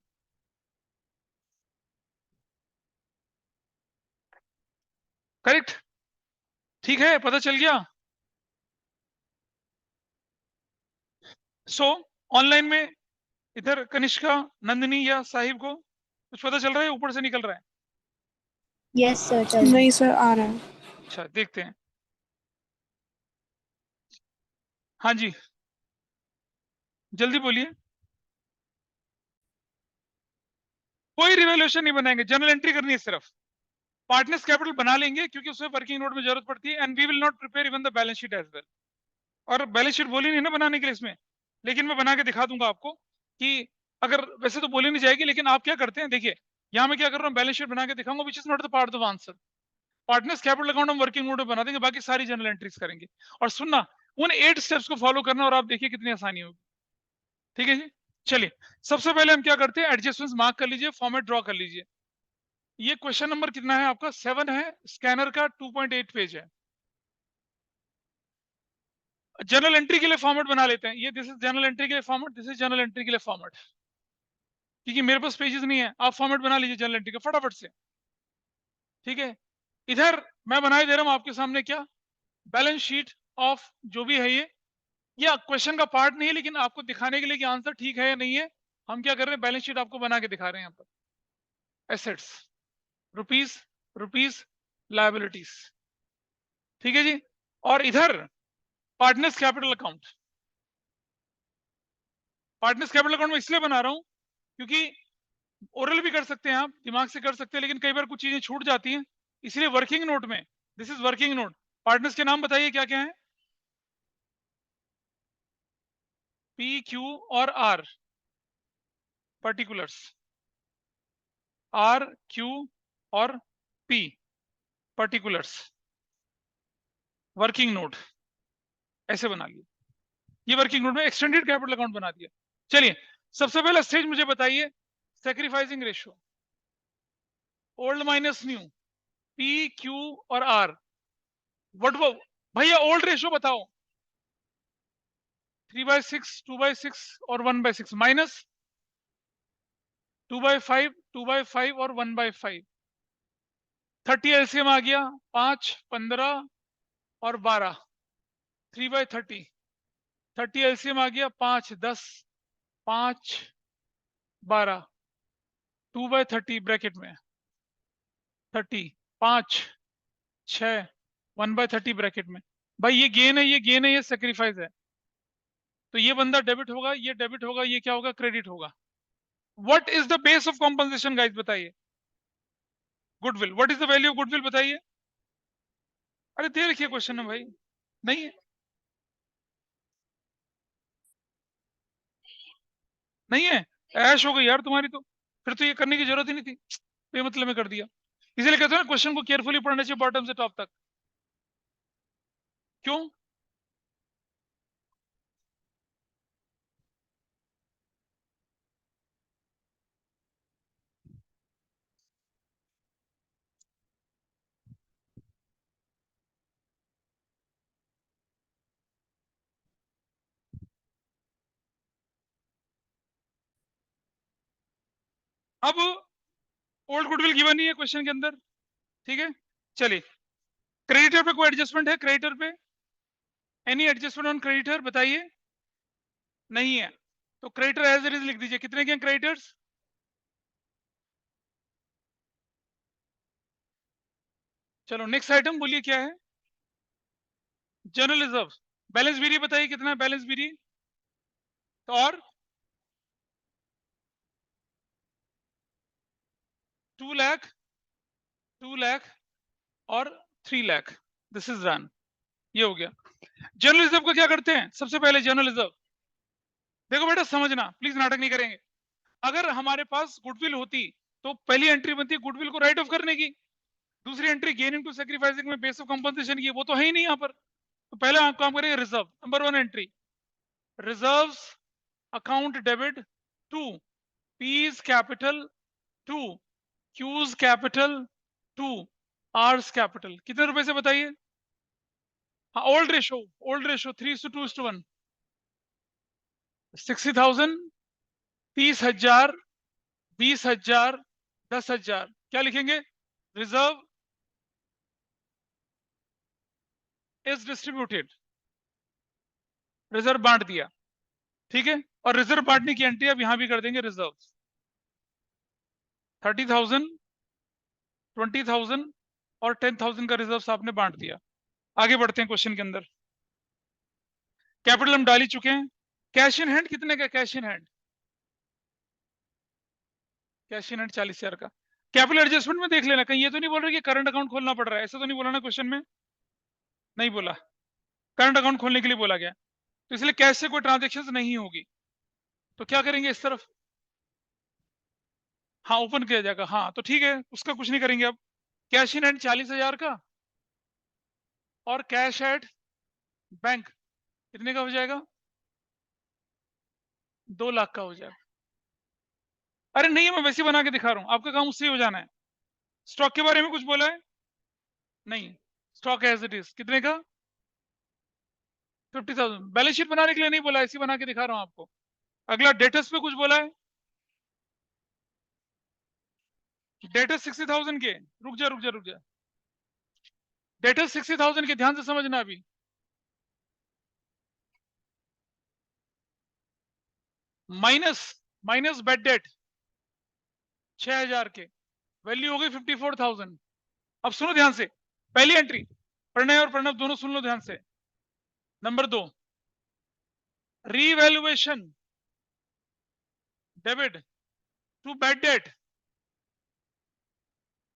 Speaker 1: Correct, ठीक है, पता चल गया। सो ऑनलाइन में इधर कनिष्का, नंदिनी या साहिब को कुछ पता चल रहा है, ऊपर से निकल रहा है।
Speaker 2: यस सर, चल नहीं सर, आ रहा है।
Speaker 1: अच्छा, देखते हैं। हाँ जी, जल्दी बोलिए। कोई रिवैल्यूएशन नहीं बनाएंगे, जनरल एंट्री करनी है सिर्फ। पार्टनर्स कैपिटल बना लेंगे क्योंकि उसमें वर्किंग नोट में जरूरत पड़ती है, and we will not prepare even the balance sheet as well. और बैलेंस शीट बोली नहीं ना बनाने के लिए इसमें, लेकिन मैं बना के दिखा दूंगा आपको कि अगर वैसे तो बोली नहीं जाएगी, लेकिन आप क्या करते हैं, देखिए यहाँ मैं क्या कर रहा हूँ, बैलेंस शीट बना के दिखाऊंगा, which is not the part of answer. Partners capital account हम वर्किंग नोट में बना देंगे, बाकी सारी जनरल एंट्रीज करेंगे। और सुनना, उन 8 स्टेप्स को फॉलो करना और आप देखिए कितनी आसानी होगी। ठीक है जी, चलिए सबसे पहले हम क्या करते हैं, एडजस्टमेंट्स मार्क कर लीजिए, फॉर्मेट ड्रॉ कर लीजिए। ये क्वेश्चन नंबर कितना है आपका 7 है, स्कैनर का 2.8 पेज है। जनरल एंट्री के लिए फॉर्मेट बना लेते हैं, ये दिस इज जनरल एंट्री के लिए format, this is general entry के लिए फॉर्मेट, क्योंकि मेरे पास पेजेस नहीं है। आप फॉर्मेट बना लीजिए जनरल एंट्री का फटाफट से। ठीक है, इधर मैं बनाए दे रहा हूं आपके सामने क्या, बैलेंस शीट ऑफ जो भी है ये क्वेश्चन का पार्ट नहीं है, लेकिन आपको दिखाने के लिए कि आंसर ठीक है या नहीं है, हम क्या कर रहे हैं, बैलेंस शीट आपको बना के दिखा रहे हैं यहाँ पर। Assets, rupees, rupees, liabilities. ठीक है जी। और इधर partners capital account, partners capital account में इसलिए बना रहा हूं क्योंकि ओरल भी कर सकते हैं आप, दिमाग से कर सकते हैं, लेकिन कई बार कुछ चीजें छूट जाती हैं, इसलिए वर्किंग नोट में, this is working note. Partners के नाम बताइए क्या क्या है, पी, क्यू और आर, पर्टिकुलर्स, आर, क्यू और पी, पर्टिकुलर्स, वर्किंग नोट, ऐसे बना लिया। ये वर्किंग नोट में एक्सटेंडेड कैपिटल अकाउंट बना दिया। चलिए सबसे पहला स्टेज मुझे बताइए, sacrificing ratio. Old minus new, P Q और आर, व्हाट वो भैया ओल्ड रेशो बताओ, 3/6, 2/6 और 1/6 माइनस 2/5, 2/5 और 1/5। 30 एलसीएम आ गया, 5, 15 और 12, 3/30। 30 एलसीएम आ गया, 5, 10, 5, 12, 2/30 ब्रैकेट में 30, 5, 6, 1/30 ब्रैकेट में। भाई ये गेन है, ये गेन है, ये सेक्रीफाइस है। तो ये बंदा डेबिट होगा, ये डेबिट होगा, ये क्या होगा, क्रेडिट होगा। What is the base of compensation guys, बताइए। Goodwill, what is the value of goodwill, बताइए। अरे दे रखिए क्वेश्चन में भाई, नहीं है, नहीं है, ऐश हो गई यार तुम्हारी तो, फिर तो ये करने की जरूरत ही नहीं थी, बेमतलब में कर दिया। इसीलिए कहते हैं क्वेश्चन को केयरफुली पढ़ना चाहिए बॉटम से टॉप तक। क्यों? अब ओल्ड गुडविल गिवन नहीं है क्वेश्चन के अंदर, ठीक है। चलिए, क्रेडिटर पे कोई एडजस्टमेंट है, क्रेडिटर पे एनी एडजस्टमेंट ऑन क्रेडिटर, बताइए। नहीं है, तो क्रेडिटर एज इट इज लिख दीजिए। कितने के क्रेडिटर्स? चलो नेक्स्ट आइटम बोलिए क्या है। जनरल रिजर्व, बैलेंस बीरी बताइए कितना है बैलेंस बीरी। तो और 2 लाख, 2 लाख और 3 लाख, दिस इज डन, ये हो गया। जनरल रिजर्व को क्या करते हैं सबसे पहले, जनरल रिजर्व देखो बेटा समझना, प्लीज नाटक नहीं करेंगे। अगर हमारे पास गुडविल होती तो पहली एंट्री बनती है गुडविल को राइट ऑफ करने की, दूसरी एंट्री गेनिंग टू सेक्रीफाइसिंग में बेस ऑफ कंपनसेशन की, वो तो है ही नहीं यहाँ पर। तो पहले आप काम करेंगे reserve, number 1 entry reserves account debit to P's capital to Q's capital to R's capital. कितने रुपए से बताइए। हाँ ओल्ड रेशो, ओल्ड रेशो 3:2:1, 60,000, 30,000, 20,000, 10,000। क्या लिखेंगे, रिजर्व इज डिस्ट्रीब्यूटेड, रिजर्व बांट दिया, ठीक है। और रिजर्व बांटने की एंट्री अब यहां भी कर देंगे, रिजर्व 30,000, 20,000 और 10,000 का रिजर्व आपने बांट दिया। आगे बढ़ते हैं क्वेश्चन के अंदर। कैपिटल हम डाल ही चुके हैं। कैश इन हैंड कितने का, cash in hand, cash in hand 40,000 का। कैपिटल एडजस्टमेंट में देख लेना, कहीं ये तो नहीं बोल रहे कि करंट अकाउंट खोलना पड़ रहा है, ऐसा तो नहीं बोला ना क्वेश्चन में, नहीं बोला, करंट अकाउंट खोलने के लिए बोला गया। तो इसलिए कैश से कोई ट्रांजेक्शन नहीं होगी, तो क्या करेंगे इस तरफ, हाँ ओपन किया जाएगा, हाँ तो ठीक है, उसका कुछ नहीं करेंगे अब। कैश इन हैंड 40,000 का और कैश एट बैंक कितने का हो जाएगा, 2 लाख का हो जाएगा। अरे नहीं मैं वैसे बना के दिखा रहा हूं, आपका काम उससे ही हो जाना है। स्टॉक के बारे में कुछ बोला है, नहीं, स्टॉक एज इट इज कितने का, 50,000। बैलेंस शीट बनाने के लिए नहीं बोला, ऐसे बना के दिखा रहा हूं आपको। अगला डेटर्स पे कुछ बोला है, डेटर्स 60,000 के, रुक जा रुक जा रुक जा, डेटर्स 60,000 के, ध्यान से समझना अभी। माइनस, माइनस बेड डेट 6,000 के, वैल्यू हो गई 54,000। अब सुनो ध्यान से, पहली एंट्री, प्रणय और प्रणव दोनों सुन लो ध्यान से। Number 2, revaluation debit to bad debt,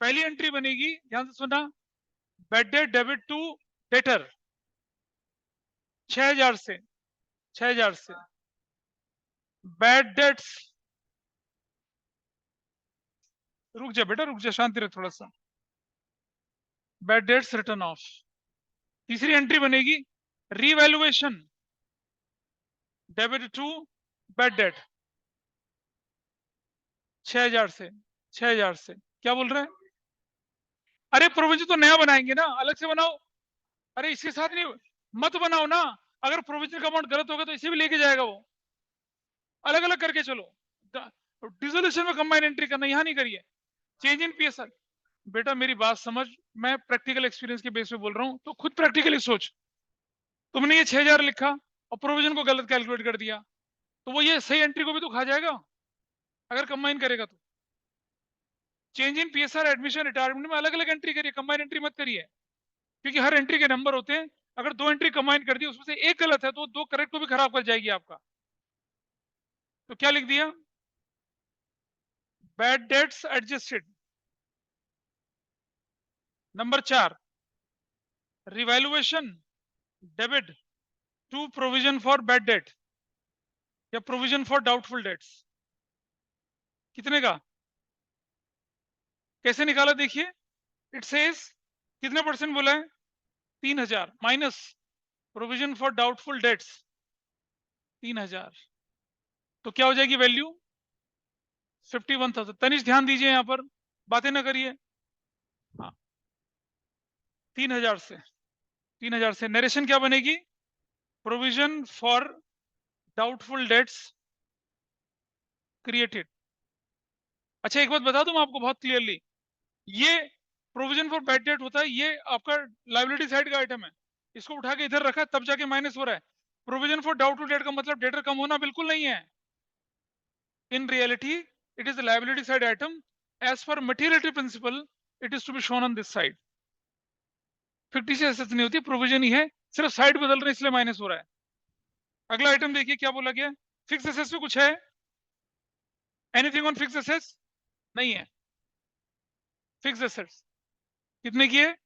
Speaker 1: पहली एंट्री बनेगी, ध्यान से सुनना, bad debt debit to debtor 6,000 से, 6,000 से। बैड डेट्स, रुक जा बेटा रुक जा, शांति रख थोड़ा सा, बैड डेट्स रिटर्न ऑफ। तीसरी एंट्री बनेगी, revaluation debit to bad debt 6,000 से, 6,000 से। क्या बोल रहे हैं, अरे प्रोविजन तो नया बनाएंगे ना, अलग से बनाओ। अरे इसके साथ नहीं, मत बनाओ ना। अगर प्रोविजन का अमाउंट गलत होगा तो इसे भी लेके जाएगा वो। अलग अलग करके चलो। डिसोल्यूशन में कंबाइन एंट्री करना यहाँ नहीं करिए। Change in PSR. बेटा मेरी बात समझ, मैं प्रैक्टिकल एक्सपीरियंस के बेस पे बोल रहा हूँ, तो खुद प्रैक्टिकली सोच। तुमने ये 6000 लिखा और प्रोविजन को गलत कैलकुलेट कर दिया, तो वो ये सही एंट्री को भी तो खा जाएगा अगर कंबाइन करेगा तो। Change in PSR admission retirement में अलग अलग एंट्री करिए, कंबाइन एंट्री मत करिए, क्योंकि हर एंट्री के नंबर होते हैं। अगर दो एंट्री कंबाइन कर दी उसमें से एक गलत है तो दो करेक्ट को भी खराब कर जाएगी आपका। तो क्या लिख दिया? Bad debts adjusted. Number 4, revaluation debit to provision for bad debt या प्रोविजन फॉर डाउटफुल डेट्स। कितने का, कैसे निकाला देखिए। इट सेज कितने परसेंट बोला है? 3000 minus provision for doubtful dates 3000, तो क्या हो जाएगी वैल्यू? 51,000। तनिष ध्यान दीजिए यहाँ पर, बातें ना करिए। हाँ, 3000 से नरेशन क्या बनेगी? Provision for doubtful dates created. अच्छा एक बात बता दूं मैं आपको बहुत क्लियरली, ये प्रोविजन फॉर बैड डेट होता है, ये आपका लाइबिलिटी साइड का आइटम है। इसको उठा के इधर रखा तब जाके माइनस हो रहा है। प्रोविजन फॉर डाउटफुल डेट का मतलब डेटर कम होना बिल्कुल नहीं है। In reality it is the liability side item. As per materiality principle it is to be shown on this side. Fictitious assets नहीं होती, प्रोविजन ही है, सिर्फ साइड बदल रहे इसलिए माइनस हो रहा है। अगला आइटम देखिए क्या बोला गया। फिक्स एसेट्स में कुछ है? Anything on fix assets? नहीं है। फिक्स एसेट्स कितने की है?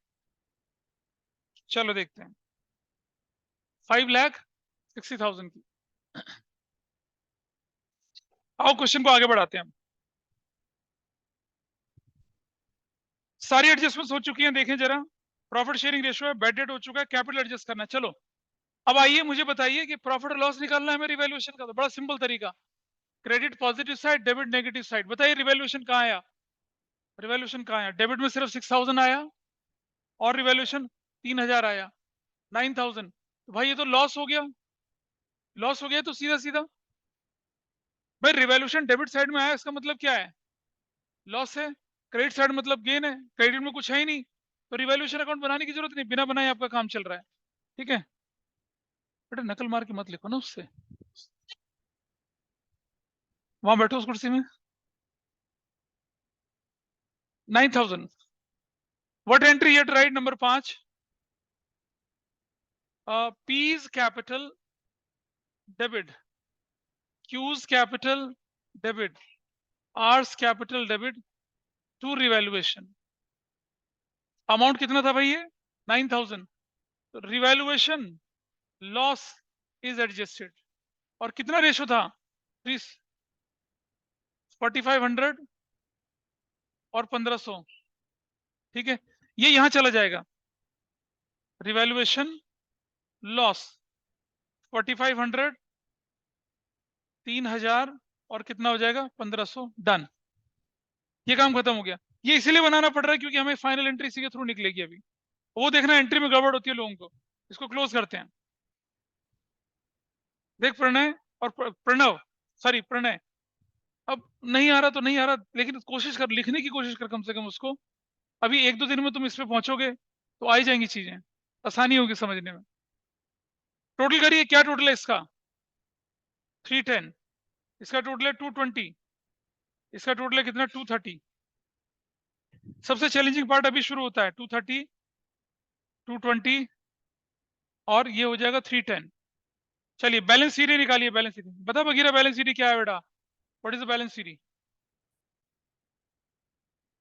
Speaker 1: चलो देखते हैं। 5,60,000 की। आओ क्वेश्चन को आगे बढ़ाते हैं हम। सारी एडजस्टमेंट हो चुकी हैं, देखें जरा। प्रॉफिट शेयरिंग रेशियो है, बैड डेट हो चुका है, कैपिटल एडजस्ट करना है। चलो अब आइए मुझे बताइए कि प्रॉफिट और लॉस निकालना है हमें रिवैल्यूएशन का, तो बड़ा सिंपल तरीका। Credit positive side, debit negative side. बताइए रिवैल्यूएशन कहाँ आया? रिवैल्यूएशन कहाँ आया? डेबिट में सिर्फ 6,000 आया और रिवैल्यूएशन 3,000 आया, 9,000। तो भाई ये तो लॉस हो गया। लॉस हो गया तो सीधा सीधा भाई रिवैल्यूएशन डेबिट साइड में आया, इसका मतलब क्या है? लॉस है। क्रेडिट साइड मतलब गेन है, क्रेडिट में कुछ है ही नहीं, तो रिवैल्यूएशन अकाउंट बनाने की जरूरत नहीं, बिना बनाए आपका काम चल रहा है। ठीक है बेटा, नकल मार के मत लिखो ना उससे। वहां बैठो उस कुर्सी में। 9,000। What entry yet right? Number 5, P's capital debit, Q's capital debit, R's capital debit to revaluation. Amount कितना था भाई ये? 9,000। तो रिवैल्यूएशन लॉस इज एडजस्टेड। और कितना रेशो था? 4,500 और 1,500। ठीक है, ये यहां चला जाएगा। रिवैल्यूएशन लॉस 4,500, 3,000 और कितना हो जाएगा? 1,500। डन, ये काम खत्म हो गया। ये इसीलिए बनाना पड़ रहा है क्योंकि हमें फाइनल एंट्री इसी के थ्रू निकलेगी अभी। वो देखना एंट्री में गड़बड़ होती है लोगों को। इसको क्लोज करते हैं। देख प्रणय और प्रणव, सॉरी प्रणय, अब नहीं आ रहा तो नहीं आ रहा, लेकिन कोशिश कर, लिखने की कोशिश कर कम से कम उसको। अभी 1-2 दिन में तुम इस पे पहुंचोगे तो आ ही जाएंगी चीजें, आसानी होगी समझने में। टोटल करिए, क्या टोटल है इसका? 310। इसका टोटल है 220। इसका टोटल है कितना? 230। सबसे चैलेंजिंग पार्ट अभी शुरू होता है। 230, 220 और ये हो जाएगा 310। चलिए बैलेंस सीडी निकालिए। बैलेंस सीडी बता बगीरा, बैलेंस सीडी क्या है बेटा? What is the balance CD?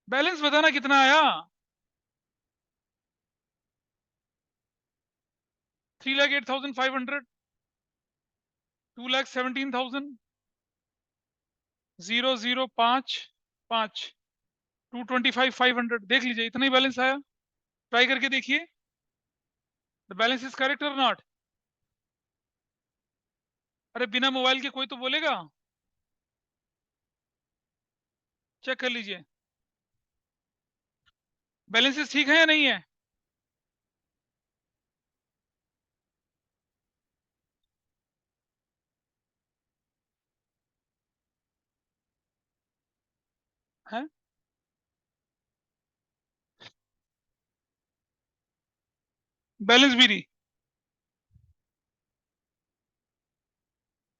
Speaker 1: Balance बताना कितना आया? 3,08,500, 2,17,000, 0,055, 225,500। देख लीजिए इतना ही बैलेंस आया। ट्राई करके देखिए, द बैलेंस इज करेक्ट और नॉट। अरे बिना मोबाइल के कोई तो बोलेगा, चेक कर लीजिए। बैलेंसेस ठीक है या नहीं है? हैं? बैलेंस भी नहीं?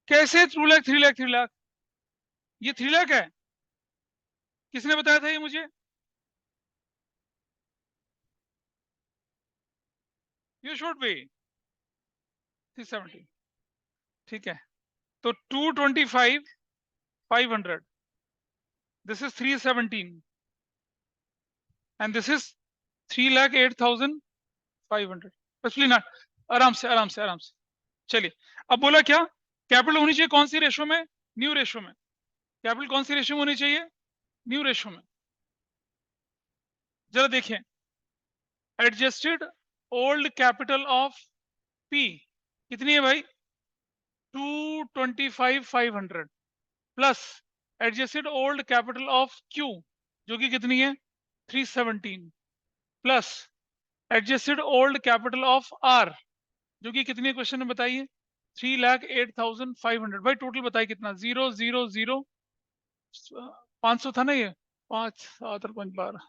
Speaker 1: कैसे 2 लाख 3 लाख 3 लाख? ये 3 लाख है? किसने बताया था ये मुझे? You should be 370। ठीक है, तो 225,500, this is 317 and this is 3,08,500। Not, आराम से आराम से आराम से। चलिए, अब बोला क्या? कैपिटल होनी चाहिए कौन सी रेशो में? न्यू रेशो में। कैपिटल कौन सी रेशो में होनी चाहिए? न्यू रेशो में। जरा देखिए, adjusted old capital of P कितनी है भाई? 225,500 plus adjusted old capital of Q जो कि कितनी है? 317 plus adjusted old capital of R जो कि कितनी क्वेश्चन में बताइए? 3,08,500। भाई टोटल बताइए कितना? 0 0 0 500 था ना ये? 5 7 5 12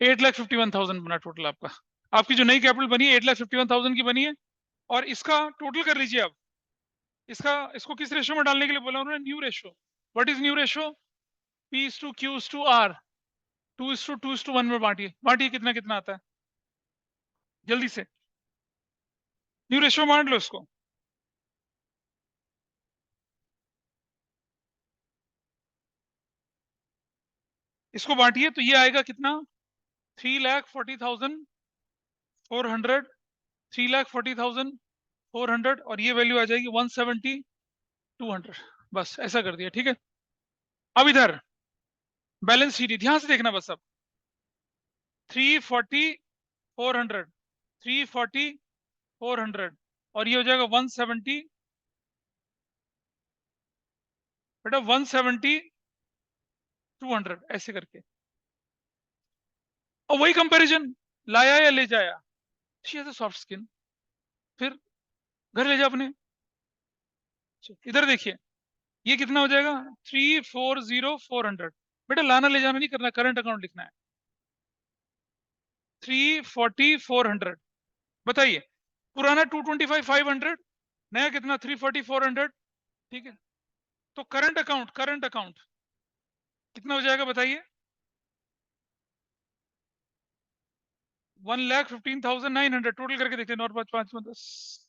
Speaker 1: 8,51,000 बना टोटल आपका। आपकी जो नई कैपिटल बनी है 8,51,000 की बनी है। और इसका टोटल कर लीजिए आप। इसको किस रेशो में डालने के लिए बोला उन्होंने? New ratio. What is new ratio? P is to Q is to R, 2:2:1 में बांटिए। बांटिए, कितना कितना आता है जल्दी से? न्यू रेशो बांट लो इसको। इसको बांटिए तो ये आएगा कितना? 3,40,400, 3,40,400 और ये वैल्यू आ जाएगी 170,200। बस ऐसा कर दिया, ठीक है। अब इधर बैलेंस शीट ध्यान से देखना बस। अब 340,400, 340,400 और ये हो जाएगा 170, बेटा 170,200 ऐसे करके। और वही कंपैरिजन, लाया या ले जाया? She has a soft skin. फिर घर ले जा अपने। इधर देखिए, ये कितना हो जाएगा? 340,400। बेटा लाना ले जाना नहीं करना, करंट अकाउंट लिखना है। 340,400। बताइए, पुराना 225,500, नया कितना? 340,400। ठीक है, तो करंट अकाउंट कितना हो जाएगा बताइए? 1,15,900। टोटल करके देखते हैं, 9 5 5 10।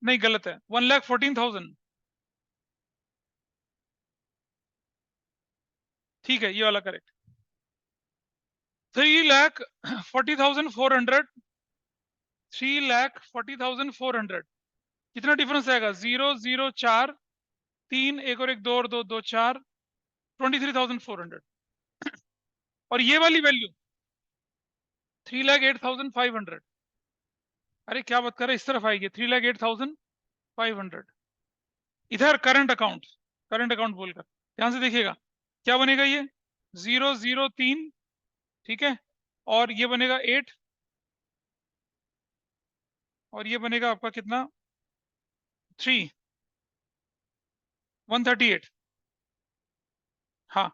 Speaker 1: नहीं, गलत है, 1,14,000। ठीक है, ये वाला करेक्ट। 3,40,400, 3,40,400। कितना डिफरेंस आएगा? 0 0 4 3, एक और एक, 2 और 2 2 4, 23,400। और ये वाली वैल्यू 3,08,500। अरे क्या बात कर रहे, इस तरफ आएगी 3,08,500। इधर करंट अकाउंट बोलकर ध्यान से देखिएगा, क्या बनेगा ये? 0 0 3, ठीक है, और ये बनेगा 8, और ये बनेगा आपका कितना? 3, 138। हाँ,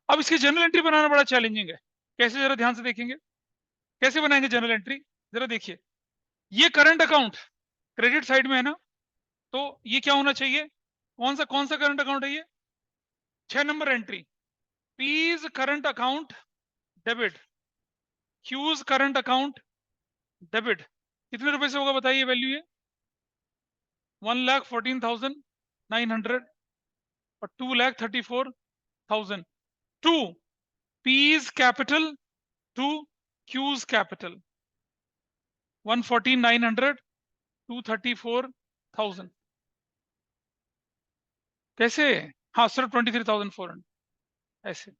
Speaker 1: अब इसकी जनरल एंट्री बनाना बड़ा चैलेंजिंग है। कैसे, जरा ध्यान से देखेंगे कैसे बनाएंगे जनरल एंट्री। जरा देखिए, ये करंट अकाउंट क्रेडिट साइड में है ना, तो ये क्या होना चाहिए? कौन सा करंट अकाउंट है ये? 6 number entry. P's current account debit, Q's current account debit. कितने रुपए से होगा बताइए वैल्यू ये? 1,14,900 और 2,34,000। To P's capital, to Q's capital, 1,14,900, 2,34,000। कैसे? हाँ, सिर्फ 23,400 ऐसे।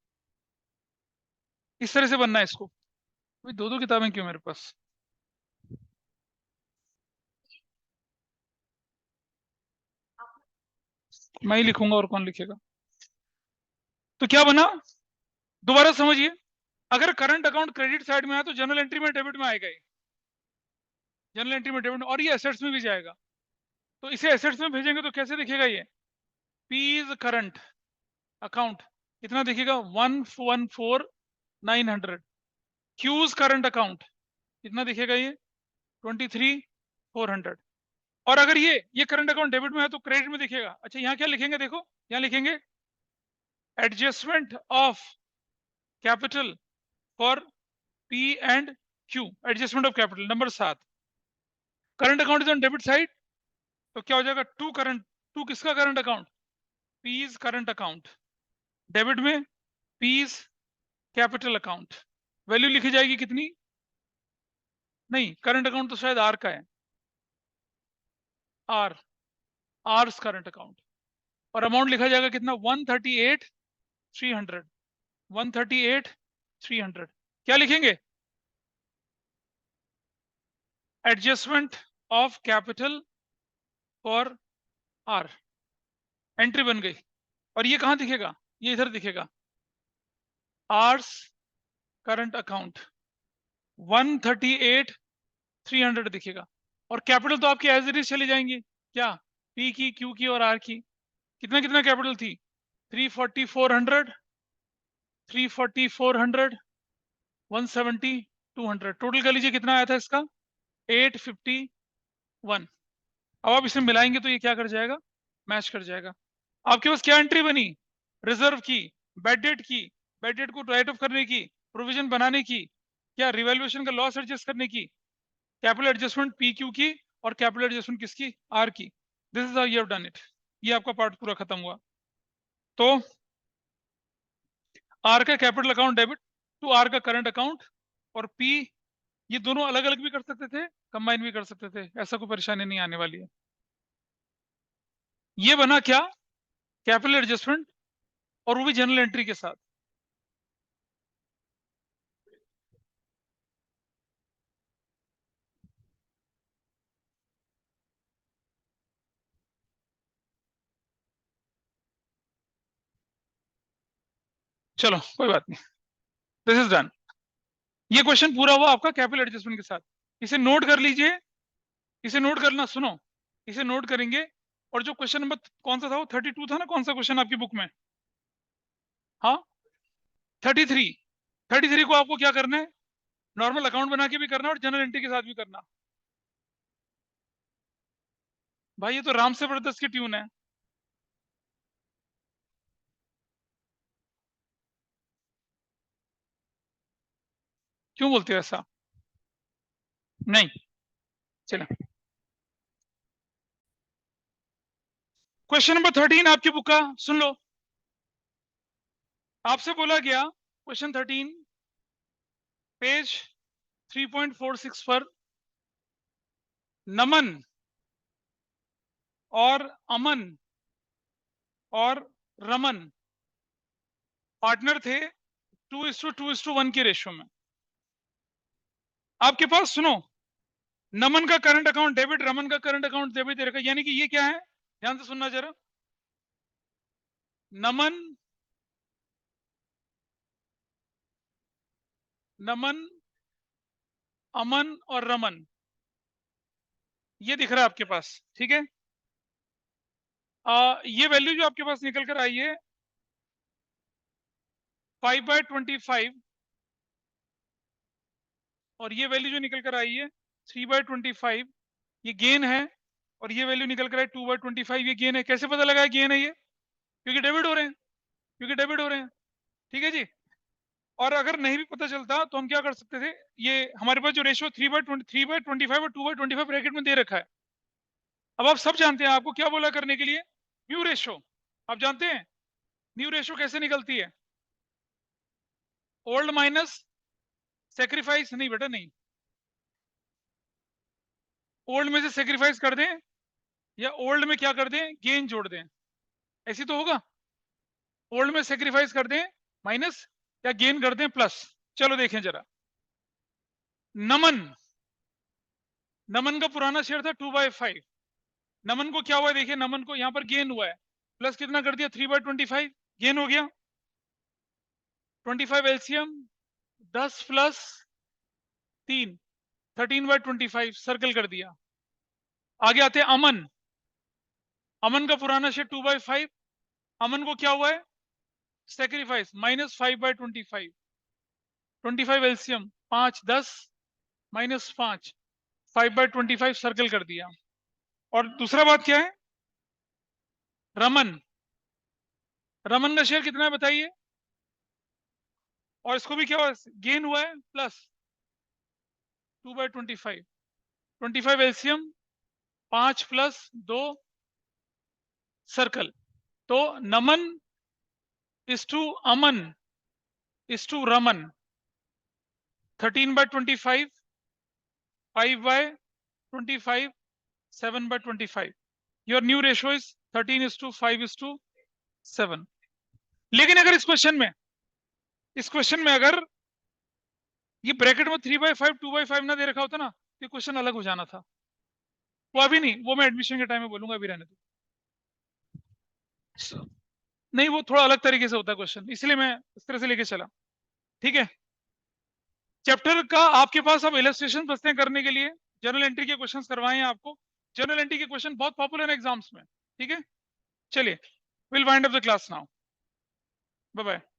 Speaker 1: इस तरह से बनना है इसको। दो दो किताबें क्यों मेरे पास? मैं ही लिखूंगा और कौन लिखेगा। तो क्या बना, दोबारा समझिए, अगर करंट अकाउंट क्रेडिट साइड में है तो जनरल एंट्री में डेबिट में आएगा ये, जनरल एंट्री में डेबिट, और ये एसेट्स में भी जाएगा। तो इसे एसेट्स में भेजेंगे तो कैसे दिखेगा ये, पी इज करंट अकाउंट, कितना दिखेगा 114,900। क्यूज करंट अकाउंट कितना दिखेगा ये 23,400। और अगर ये करंट अकाउंट डेबिट में है तो क्रेडिट में दिखेगा। अच्छा यहाँ क्या लिखेंगे, देखो यहाँ लिखेंगे adjustment of capital for P and Q, adjustment of capital number 7। Current account is on debit side, तो क्या हो जाएगा टू किसका current account, P's current account, debit में पीज कैपिटल अकाउंट। वैल्यू लिखी जाएगी कितनी, नहीं करंट अकाउंट तो शायद आर का है, आर्स करंट अकाउंट, और अमाउंट लिखा जाएगा कितना 138,300, 138,300। क्या लिखेंगे, adjustment of capital for R, entry बन गई। और ये कहां दिखेगा, ये इधर दिखेगा, आर्स करंट अकाउंट 138,300 दिखेगा। और कैपिटल तो आपकी एज इट इज चली जाएंगी, क्या पी की, क्यू की और आर की। कितना कितना कैपिटल थी, 340,400, 340,400, 170, 200, टोटल कर लीजिए कितना आया था इसका 851। अब आप इसे मिलाएंगे तो ये क्या कर जाएगा, मैच कर जाएगा। आपके पास क्या एंट्री बनी, रिजर्व की, बैड डेट की, बैड डेट को राइट ऑफ करने की, प्रोविजन बनाने की, क्या रिवैल्यूएशन का लॉस एडजस्ट करने की, कैपिटल एडजस्टमेंट पी क्यू की, और कैपिटल एडजस्टमेंट किसकी, आर की। This is how you have done it. ये आपका पार्ट पूरा खत्म हुआ। तो आर का capital account debit to R का करंट अकाउंट, और पी, ये दोनों अलग अलग भी कर सकते थे, कंबाइन भी कर सकते थे, ऐसा कोई परेशानी नहीं आने वाली है। ये बना क्या, कैपिटल एडजस्टमेंट, और वो भी जनरल एंट्री के साथ। चलो कोई बात नहीं, दिस इज डन। ये क्वेश्चन पूरा हुआ आपका कैपिटल एडजस्टमेंट के साथ। इसे नोट कर लीजिए, इसे नोट करना, सुनो, इसे नोट करेंगे। और जो क्वेश्चन नंबर कौन सा था, वो 32 था ना, कौन सा क्वेश्चन आपकी बुक में, हाँ 33, 33 को आपको क्या करना है, नॉर्मल अकाउंट बना के भी करना है और जनरल एंट्री के साथ भी करना। भाई ये तो राम से जबरदस्त की ट्यून है। क्यों बोलते हो ऐसा, नहीं, चलो क्वेश्चन नंबर 13 आपकी बुक का सुन लो। आपसे बोला गया क्वेश्चन 13 पेज 3.46 पर, नमन और अमन और रमन पार्टनर थे 2:2:1 के रेशियो में। आपके पास सुनो, नमन का करंट अकाउंट डेबिट, रमन का करंट अकाउंट डेबिट दे रखा है, यानी कि ये क्या है, ध्यान से सुनना जरा, नमन, नमन, अमन और रमन, ये दिख रहा है आपके पास, ठीक है। ये वैल्यू जो आपके पास निकल कर आई है 5/25, और ये वैल्यू जो निकल कर आई है 3/25, ये गेन है। और ये वैल्यू निकल कर आई 2/25, ये गेन है। कैसे पता लगा है गेन है ये, क्योंकि डेबिट हो रहे हैं, क्योंकि डेबिट हो रहे हैं, ठीक है जी। और अगर नहीं भी पता चलता तो हम क्या कर सकते थे, ये हमारे पास जो रेशियो 3/25 और 2/25 ब्रैकेट में दे रखा है। अब आप सब जानते हैं, आपको क्या बोला करने के लिए, न्यू रेशियो। आप जानते हैं न्यू रेशियो कैसे निकलती है, ओल्ड माइनस सेक्रीफाइस, नहीं बेटा नहीं, ओल्ड में से सेक्रीफाइस कर दें, या ओल्ड में क्या कर दें, गेन जोड़ दें, ऐसी तो होगा। ओल्ड में सेक्रीफाइस कर दें माइनस, या गेन कर दें प्लस। चलो देखें जरा, नमन, नमन का पुराना शेयर था 2/5, नमन को क्या हुआ है, देखिए नमन को यहां पर गेन हुआ है, प्लस कितना कर दिया 3/25 गेन हो गया 25 एलसीएम 10 प्लस 3 13/25 सर्कल कर दिया। आगे आते हैं अमन। अमन का पुराना शेयर 2/5 अमन को क्या हुआ है सेक्रीफाइस -5/25 25 एलसीएम 5 10 -5 5/25 सर्कल कर दिया। और दूसरा बात क्या है रमन रमन का शेयर कितना है बताइए और इसको भी क्या हुआ गेन हुआ है प्लस 2/25 25 एलसीएम 5 प्लस 2 सर्कल तो Naman is to Aman is to Raman 13/25 5/25 7/25 your new ratio is 13:5:7। लेकिन अगर इस क्वेश्चन में अगर ये ब्रैकेट में 3/5 2/5 ना दे रखा होता ना तो क्वेश्चन अलग हो जाना था। वो अभी नहीं, वो मैं एडमिशन के टाइम में बोलूंगा, अभी रहने दो। नहीं वो थोड़ा अलग तरीके से होता है क्वेश्चन, इसलिए मैं इस तरह से लेके चला। ठीक है चैप्टर का आपके पास अब इलस्ट्रेशन बचते हैं करने के लिए। जनरल एंट्री के क्वेश्चंस करवाए हैं आपको। जनरल एंट्री के क्वेश्चन बहुत पॉपुलर है एग्जाम्स में। ठीक है चलिए will wind up the class now. Bye bye.